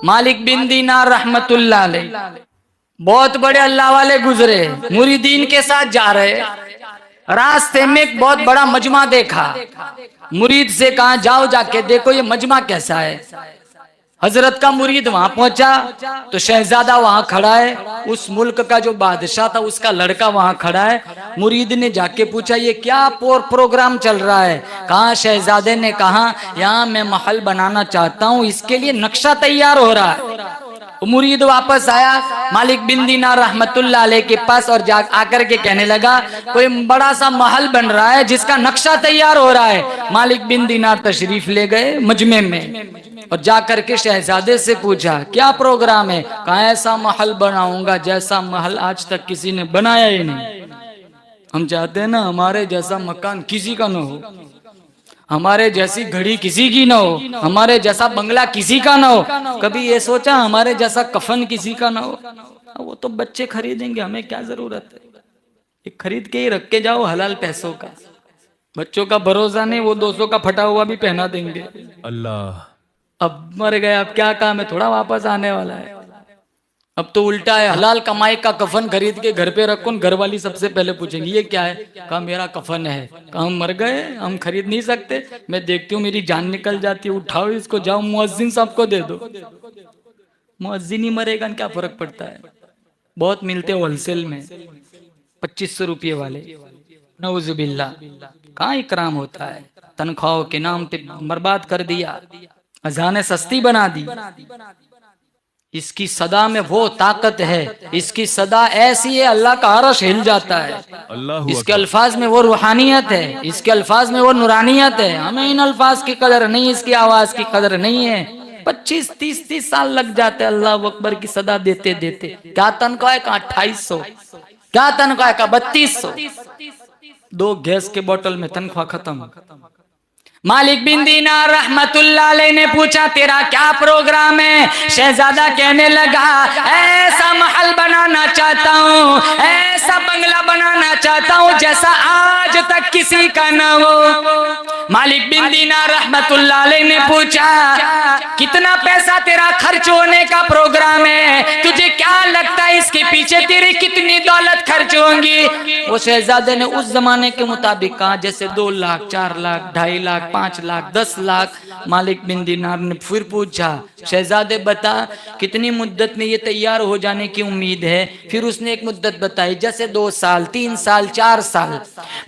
मालिक बिन दीनार रहमतुल्लाह अलैह बहुत बड़े अल्लाह वाले गुजरे, मुरीदीन के साथ जा रहे, रास्ते में एक बहुत बड़ा मजमा देखा। मुरीद से कहा जाओ जाके देखो ये मजमा कैसा है। हजरत का मुरीद वहां पहुंचा तो शहजादा वहां खड़ा है, उस मुल्क का जो बादशाह था उसका लड़का वहां खड़ा है। मुरीद ने जाके पूछा ये क्या प्रोग्राम चल रहा है। कहा शहजादे ने कहा यहाँ मैं महल बनाना चाहता हूँ, इसके लिए नक्शा तैयार हो रहा है। मुरीद वापस आया मालिक बिन दीनार रहमतुल्लाह अलैह के पास और जा आकर के कहने लगा कोई बड़ा सा महल बन रहा है जिसका नक्शा तैयार हो रहा है। मालिक बिन दीनार तशरीफ ले गए मजमे में और जाकर के शहजादे से पूछा क्या प्रोग्राम है। कहा ऐसा महल बनाऊंगा जैसा महल आज तक किसी ने बनाया ही नहीं। हम चाहते हैं ना हमारे जैसा मकान किसी का ना हो, हमारे जैसी घड़ी किसी की ना हो, हमारे जैसा बंगला किसी का ना हो। कभी ये सोचा हमारे जैसा कफन किसी का ना हो। वो तो बच्चे खरीदेंगे, हमें क्या जरूरत है, ये खरीद के ही रख के जाओ हलाल पैसों का। बच्चों का भरोसा नहीं, वो 200 का फटा हुआ भी पहना देंगे। अल्लाह अब मर गए, अब क्या काम है, थोड़ा वापस आने वाला है। अब तो उल्टा है, हलाल कमाई का कफन खरीद के घर पे रखो, घर वाली सबसे पहले पूछेंगी ये क्या है। कहा मेरा कफन है। कहा हम मर गए, हम खरीद नहीं सकते। मैं देखती हूँ मेरी जान निकल जाती है, उठाओ इसको जाओ मुअज्जिन साहब को दे दो। मुअज्जिन ही मरेगा, क्या फर्क पड़ता है। बहुत मिलते होलसेल में 2500 रुपये वाले, नऊजुबिल्ला। कहाँ इकराम होता है, तनख्वाहों के नाम पे बर्बाद कर दिया, अजानें सस्ती बना दी। इसकी सदा में वो ताकत है, इसकी सदा ऐसी है अल्लाह का अर्श हिल जाता है। इसके अल्फाज में वो रूहानियत है, इसके अल्फाज में वो नूरानियत है। हमें इन अल्फाज की कदर नहीं, इसकी आवाज की कदर नहीं है। 25-30 साल लग जाते अल्लाह अकबर की सदा देते देते। क्या तनख्वाह का 2800, क्या तनख्वाह का 3200। 2 गैस के बोतल में तनख्वाह खत्म। मालिक बिन दीनार रहमतुल्लाह अलैह ने पूछा तेरा क्या प्रोग्राम है। शहजादा कहने लगा ऐसा महल बनाना चाहता हूँ, ऐसा बंगला बनाना चाहता हूँ जैसा आज तक किसी का न हो। मालिक बिन दीनार रहमतुल्लाह अलैह ने पूछा कितना पैसा तेरा खर्च होने का प्रोग्राम है, तुझे क्या लगता है इसके पीछे तेरी कितनी दौलत खर्च होंगी। वो शहजादे ने उस जमाने के मुताबिक कहा जैसे 2 लाख, 4 लाख, 2.5 लाख, 5 लाख, 10 लाख। मालिक बिन दीनार ने फिर पूछा शहजादे बता कितनी मुद्दत में ये तैयार हो जाने की उम्मीद है। फिर उसने एक मुद्दत बताई जैसे 2 साल, 3 साल, 4 साल।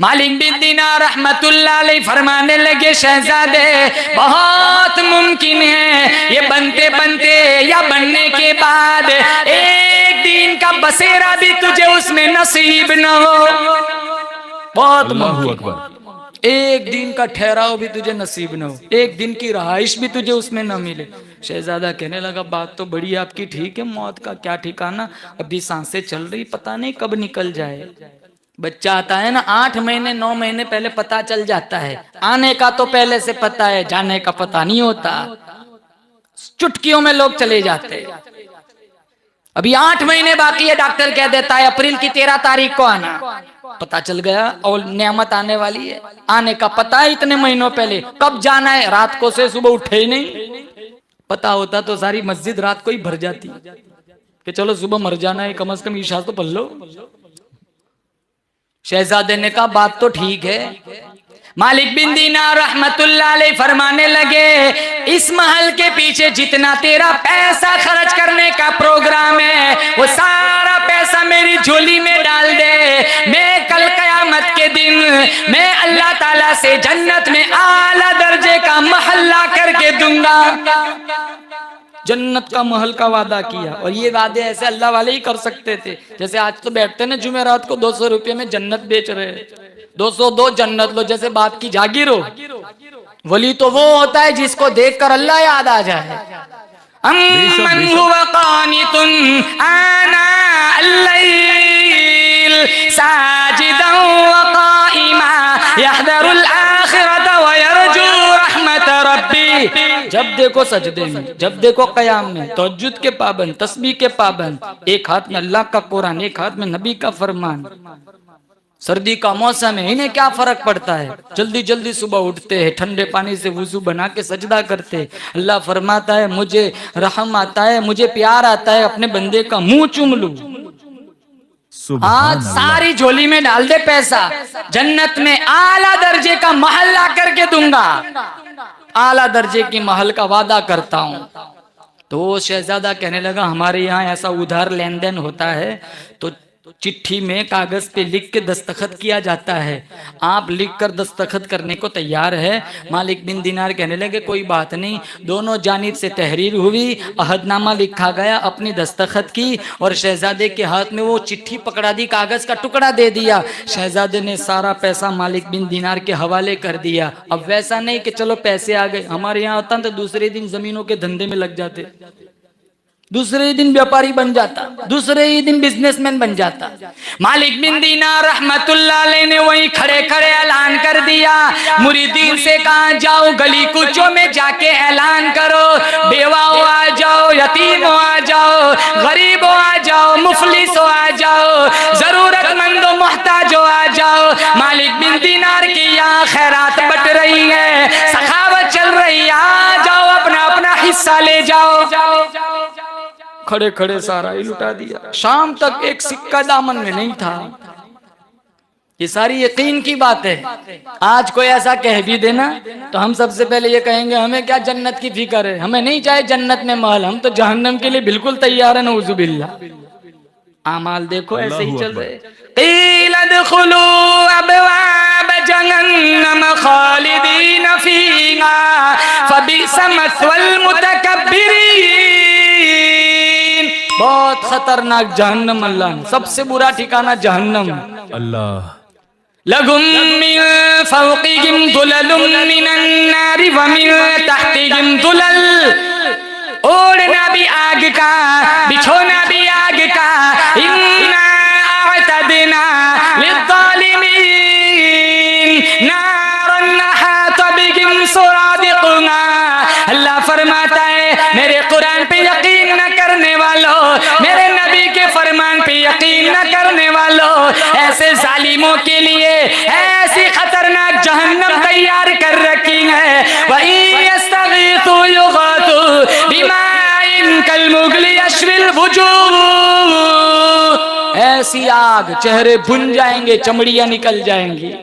मालिक बिन दीनार रहमतुल्लाह अलैह फरमाने लगे शहजादे बहुत मुमकिन है ये बनते बनते या बनने के बाद एक दिन का बसेरा भी तुझे उसमें नसीब न हो। बहुत मुमकिन एक दिन का ठहराव भी तुझे नसीब न हो, एक दिन की रहाइश भी तुझे उसमें न मिले। शहजादा कहने लगा बात तो बड़ी आपकी ठीक है, मौत का क्या ठिकाना, अभी सांसें चल रही पता नहीं कब निकल जाए। बच्चा आता है ना 8 महीने 9 महीने पहले पता चल जाता है, आने का तो पहले से पता है, जाने का पता नहीं होता। चुटकियों में लोग चले जाते हैं। अभी 8 महीने बाकी है, डॉक्टर कह देता है अप्रैल की 13 तारीख को आना, पता चल गया और नियामत आने वाली है। आने का पता है इतने महीनों पहले, कब जाना है रात को से सुबह उठे ही नहीं। पता होता तो सारी मस्जिद रात को ही भर जाती कि चलो सुबह मर जाना है, कम से कम ईशा तो पढ़ लो। शहजादे ने कहा बात तो ठीक है। मालिक बिन दीनार रहमतुल्लाह अलैह फरमाने लगे इस महल के पीछे जितना तेरा पैसा खर्च करने का प्रोग्राम है वो सारा पैसा मेरी झोली में डाल दे। मैं कल कयामत के दिन मैं अल्लाह ताला से जन्नत में आला दर्जे का महल ला करके दूंगा। जन्नत का महल का वादा किया। और ये वादे ऐसे अल्लाह वाले ही कर सकते थे। जैसे आज तो बैठते ना जुमेरात को 200 रुपये में जन्नत बेच रहे हैं, 202 जन्नत लो जैसे बाप की जागीर हो। वली तो वो होता है जिसको देखकर अल्लाह याद आ जाए। अम्मन हुवा कानितुन आना अल-लैल साजिदन व काइमा यहदरुल आखिरत व यरजू रहमत रब्बी। जब देखो सजदे में, जब देखो कयाम में, तहज्जुद के पाबंद, तस्बीह के पाबंद, एक हाथ में अल्लाह का कुरान, एक हाथ में नबी का फरमान, सर्दी का मौसम है, इन्हें क्या फर्क पड़ता है, जल्दी जल्दी सुबह उठते हैं, ठंडे पानी से वुजू बना के सजदा करते हैं। अल्लाह फरमाता है मुझे रहम आता है, मुझे प्यार आता है, अपने बंदे का मुंह चूम लूं। आज सारी झोली में डाल दे पैसा, जन्नत में आला दर्जे का महल ला करके दूंगा, आला दर्जे की महल का वादा करता हूं। तो शहजादा कहने लगा हमारे यहाँ ऐसा उधार लेन देन होता है तो चिट्ठी में कागज पे लिख के दस्तखत किया जाता है, आप लिख कर दस्तखत करने को तैयार है? मालिक बिन दिनार कहने लगे कोई बात नहीं। दोनों जानिब से तहरीर हुई, अहदनामा लिखा गया, अपनी दस्तखत की और शहजादे के हाथ में वो चिट्ठी पकड़ा दी, कागज का टुकड़ा दे दिया। शहजादे ने सारा पैसा मालिक बिन दिनार के हवाले कर दिया। अब वैसा नहीं कि चलो पैसे आ गए, हमारे यहाँ होता तो दूसरे दिन जमीनों के धंधे में लग जाते, दूसरे दिन व्यापारी बन जाता, दूसरे ही दिन बिजनेसमैन बन जाता। मालिक बिन दीनार रहमतुल्लाह अलैह ने वहीं खड़े खड़े ऐलान कर दिया, मुरीदीन से कहा जाओ गली कूचों में जाके ऐलान करो, बेवाओं आ जाओ, यतीमों आ जाओ, गरीबों आ जाओ, मुफलिसों आ जाओ, जरूरतमंदों मोहताजों आ जाओ। मालिक बिन दीनार की यहाँ खैरात बट रही है, सखावत चल रही है, आ जाओ अपना अपना हिस्सा ले जाओ। खड़े खड़े सारा ही लुटा दिया। शाम तक एक सिक्का दामन में नहीं था। ये सारी यकीन की बात है। आज कोई ऐसा कह भी देना तो हम सबसे पहले ये कहेंगे हमें क्या जन्नत की फिक्र है, हमें नहीं चाहे जन्नत में महल, हम तो जहन्नम के लिए बिल्कुल तैयार है। नऊजुबिल्लाह। आमाल देखो ऐसे ही चल रहे। क़ील अदख़ुलू अबवाब जहन्नम ख़ालिदीन फ़ीहा फ़बिअस मस्वल मुतकब्बिरीन। बहुत खतरनाक जहन्नम, अल्लाह सबसे बुरा ठिकाना जहन्नम। अल्लाह लहुम मिन फ़ौक़िहिम दुललुम मिनन नारि व मिन तहतिहिम दुलल। ओढ़ना भी आग का, बिछोना भी आग का। इन्ना अअतदना लिज़्ज़ालिमीन नारन अहात बिहिम सुरादिक़ुहा। अल्लाह फरमाता है मेरे कुरान पे यकीन न करने वालों, मेरे नबी के फरमान पे यकीन न करने वालों, ऐसे जालिमों के लिए ऐसी खतरनाक जहन्नम तैयार कर रखी है। वही यस्तगीथु युगाथु बिमाइन कलमुगली यशविल वुजूह। ऐसी आग, चेहरे भुन जाएंगे, चमड़ियां निकल जाएंगी।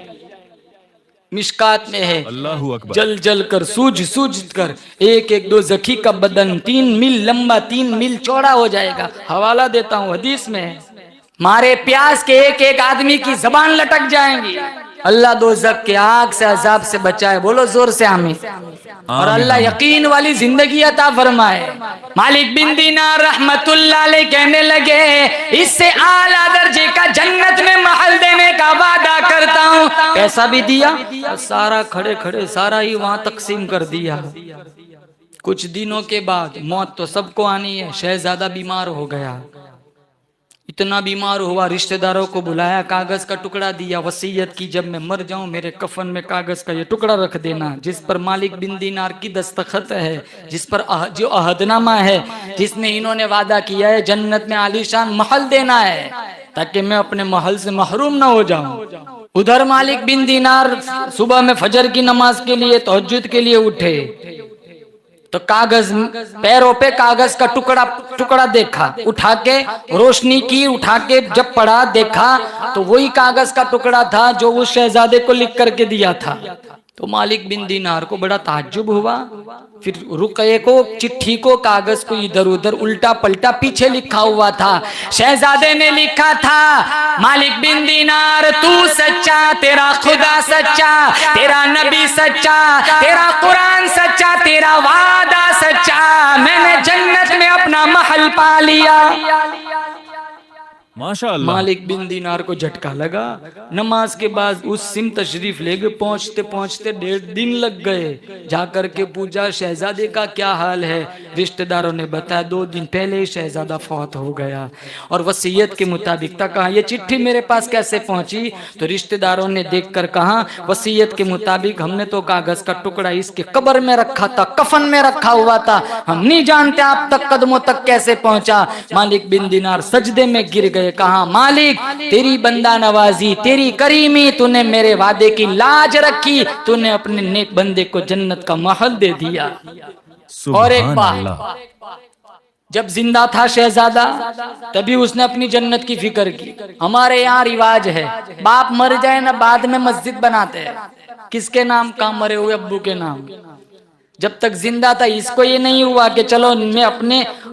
मिशकात में है अल्लाहु अकबर। जल जल कर सूझ सूझ कर एक एक दो जखी का बदन 3 मील लंबा 3 मील चौड़ा हो जाएगा। हवाला देता हूँ, हदीस में है। मारे प्यास के एक एक आदमी की जबान लटक जाएंगी। अल्लाह दोज़ख के आग से अजाब से बचाए, बोलो जोर से आमीन। और अल्लाह यकीन वाली जिंदगी अता फरमाए। मालिक बिन दीनार रहमतुल्लाह अलैह कहने लगे इससे आला दर्जे का जन्नत में महल देने का वादा करता हूँ। पैसा भी दिया और सारा खड़े खड़े सारा ही वहां तकसीम कर दिया। कुछ दिनों के बाद मौत तो सबको आनी है। शहजादा बीमार हो गया, इतना बीमार हुआ, रिश्तेदारों को बुलाया, कागज का टुकड़ा दिया, वसीयत की जब मैं मर जाऊं मेरे कफन में कागज का ये टुकड़ा रख देना जिस पर मालिक बिन दीनार की दस्तखत है, जिस पर जो अहदनामा है, जिसमें इन्होंने वादा किया है जन्नत में आलीशान महल देना है, ताकि मैं अपने महल से महरूम ना हो जाऊं। उधर मालिक बिन दीनार सुबह में फजर की नमाज के लिए तहज्जुद के लिए उठे तो कागज, पैरों पे कागज का टुकड़ा देखा, उठा के रोशनी की, उठा के जब पढ़ा देखा तो वही कागज का टुकड़ा था जो उस शहजादे को लिख करके दिया था। तो मालिक बिन दीनार को बड़ा ताज्जुब हुआ। फिर रुकये को, चिट्ठी को, कागज को इधर उधर उल्टा पलटा, पीछे लिखा हुआ था, शहजादे ने लिखा था मालिक बिन दीनार तू सच्चा, तेरा खुदा सच्चा, तेरा नबी सच्चा, तेरा कुरान सच्चा, तेरा वादा सच्चा, मैंने जन्नत में अपना महल पा लिया। माशाअल्लाह। मालिक बिन दीनार को झटका लगा। नमाज के बाद उस सिम तशरीफ ले गए, पहुंचते पहुंचते 1.5 दिन लग गए। जाकर के पूछा शहजादे का क्या हाल है। रिश्तेदारों ने बताया 2 दिन पहले ही शहजादा फौत हो गया और वसीयत के मुताबिक था। कहा ये चिट्ठी मेरे पास कैसे पहुंची? तो रिश्तेदारों ने देखकर कहा वसीयत के मुताबिक हमने तो कागज का टुकड़ा इसके कब्र में रखा था, कफन में रखा हुआ था, हम नहीं जानते आप तक कदमों तक कैसे पहुंचा। मालिक बिन दीनार सजदे में गिर गए, गए, कहा मालिक तेरी बंदा नवाजी, तेरी करीमी, तूने मेरे वादे की लाज रखी, तूने अपने नेक बंदे को जन्नत का महल दे दिया। और एक बात, जब जिंदा था शहजादा तभी उसने अपनी जन्नत की फिक्र की। हमारे यहाँ रिवाज है, बाप मर जाए ना बाद में मस्जिद बनाते हैं। किसके नाम? कहाँ मरे हुए अब्बू के नाम। जब तक जिंदा था इसको ये नहीं हुआ कि चलो मैं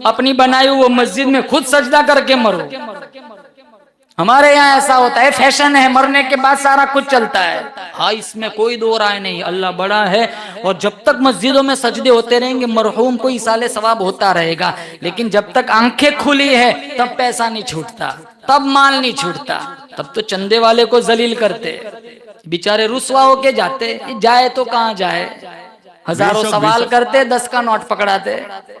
अपनी बनाई हुई वो मस्जिद में खुद सजदा करके मरूं। हमारे यहाँ ऐसा होता है, फैशन है, मरने के बाद सारा कुछ चलता है। हाँ, इसमें कोई दो राय नहीं, अल्लाह बड़ा है और जब तक मस्जिदों में सजदे होते रहेंगे मरहूम को इसाले सवाब होता रहेगा। लेकिन जब तक आंखें खुली है तब पैसा नहीं छूटता, तब माल नहीं छूटता, तब तो चंदे वाले को जलील करते, बेचारे रुसवा होके जाते। जाए तो कहाँ जाए, हजारों सवाल करते, 10 का नोट पकड़ाते।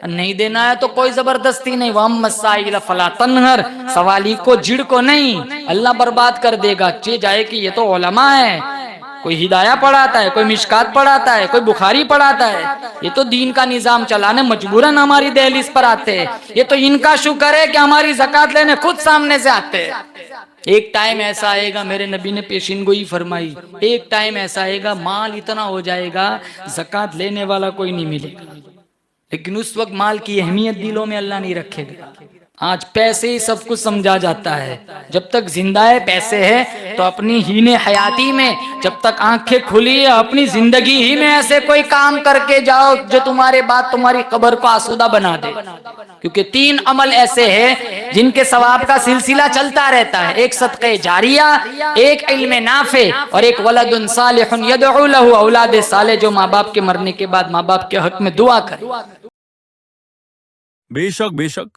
नहीं देना है तो कोई जबरदस्ती नहीं। वम मसाइल फला तनहर, सवाली को जिड़ को नहीं, अल्लाह बर्बाद कर देगा। चे जाए कि ये तो उलमा है, कोई हिदाया पढ़ाता है, कोई मिशकात पढ़ाता है, कोई बुखारी पढ़ाता है, ये तो दीन का निजाम चलाने मजबूरन हमारी दहलीज पर आते हैं। ये तो इनका शुक्र है कि हमारी ज़कात लेने खुद सामने से आते हैं। एक टाइम ऐसा आएगा, मेरे नबी ने पेशिन गोई फरमाई, एक टाइम ऐसा आएगा माल इतना हो जाएगा ज़कात लेने वाला कोई नहीं मिलेगा। लेकिन उस वक्त माल की अहमियत दिलों में अल्लाह नहीं रखेगा। आज पैसे ही सब कुछ समझा जाता है। जब तक जिंदा है पैसे है तो अपनी हीने हयाती में, जब तक आंखें खुली है अपनी जिंदगी ही में ऐसे कोई काम करके जाओ जो तुम्हारे बाद तुम्हारी कब्र को आसूदा बना दे। क्योंकि 3 अमल ऐसे हैं जिनके सवाब का सिलसिला चलता रहता है, एक सदक़े जारिया, एक इल्म नाफे और एक वलदुन सालिहुन यदउ लहु, औलाद साले जो माँ बाप के मरने के बाद माँ बाप के हक में दुआ करे। बेशक बेशक